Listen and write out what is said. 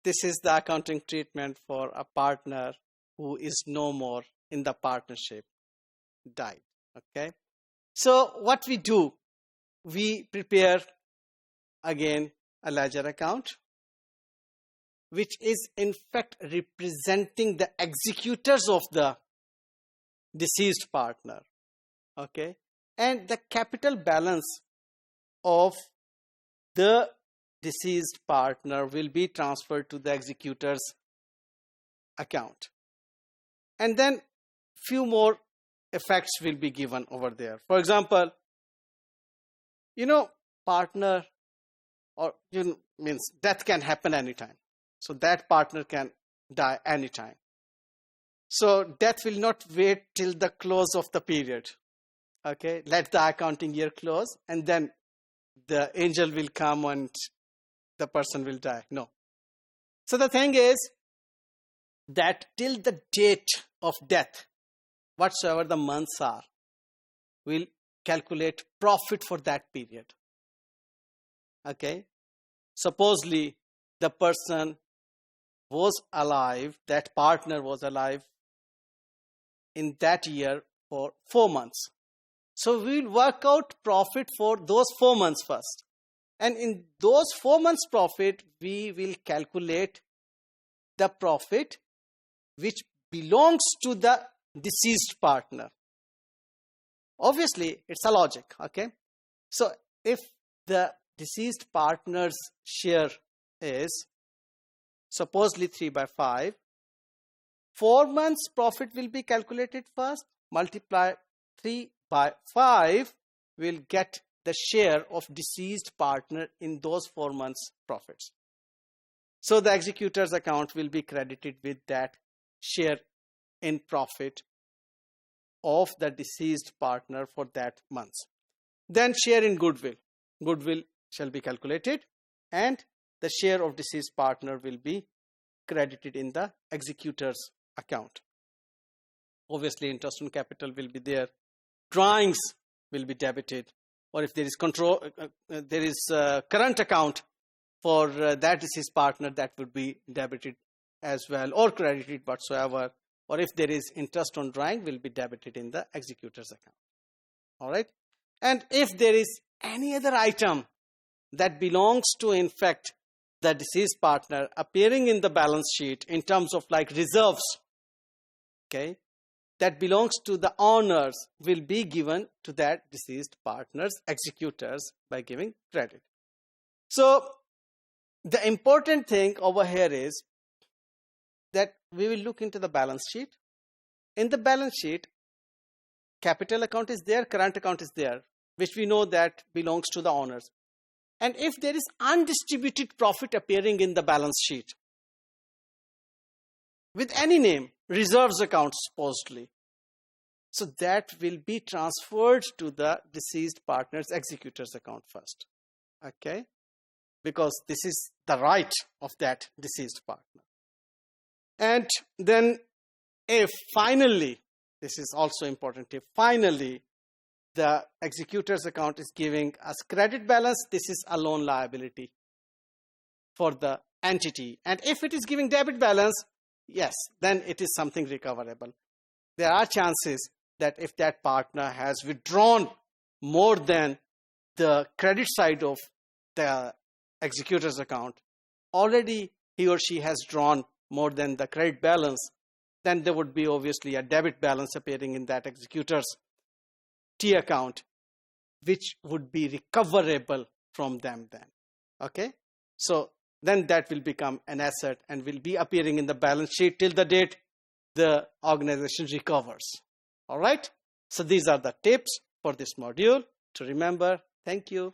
this is the accounting treatment for a partner who is no more in the partnership, died. Okay. So what we do, we prepare again a ledger account, which is in fact representing the executors of the deceased partner. Okay. And the capital balance of the deceased partner will be transferred to the executor's account. And then few more effects will be given over there. For example, partner or means death can happen anytime. So that partner can die anytime. So death will not wait till the close of the period. Okay, let the accounting year close and then the angel will come and the person will die. No. So the thing is that till the date of death, whatsoever the months are, we'll calculate profit for that period. Okay. Supposedly the person was alive, that partner was alive in that year for 4 months. So we'll work out profit for those 4 months first. And in those 4 months profit, we will calculate the profit which belongs to the deceased partner. Obviously, it's a logic, okay? So if the deceased partner's share is supposedly 3/5, 4 months profit will be calculated first, multiply 3/5, will get the share of deceased partner in those 4 months profits. So the executor's account will be credited with that share in profit of the deceased partner for that month. Then share in goodwill. Goodwill shall be calculated and the share of deceased partner will be credited in the executor's account. Obviously, interest on capital will be there. Drawings will be debited, or if there is current account for that deceased partner, that would be debited as well, or credited whatsoever. Or if there is interest on drawing, will be debited in the executor's account. All right. And if there is any other item that belongs to, in fact, the deceased partner appearing in the balance sheet in terms of like reserves, okay, that belongs to the owners, will be given to that deceased partner's executors by giving credit. So the important thing over here is that we will look into the balance sheet. In the balance sheet, capital account is there, current account is there, which we know that belongs to the owners. And if there is undistributed profit appearing in the balance sheet with any name, reserves account supposedly, so that will be transferred to the deceased partner's executor's account first. Okay? Because this is the right of that deceased partner. And then if finally, this is also important, if finally the executor's account is giving us credit balance, this is a loan liability for the entity. And if it is giving debit balance, yes, then it is something recoverable. There are chances that if that partner has withdrawn more than the credit side of the executor's account, already he or she has drawn more than the credit balance, then there would be obviously a debit balance appearing in that executor's T account, which would be recoverable from them then. Okay? So then that will become an asset and will be appearing in the balance sheet till the date the organization recovers. All right? So these are the tips for this module to remember. Thank you.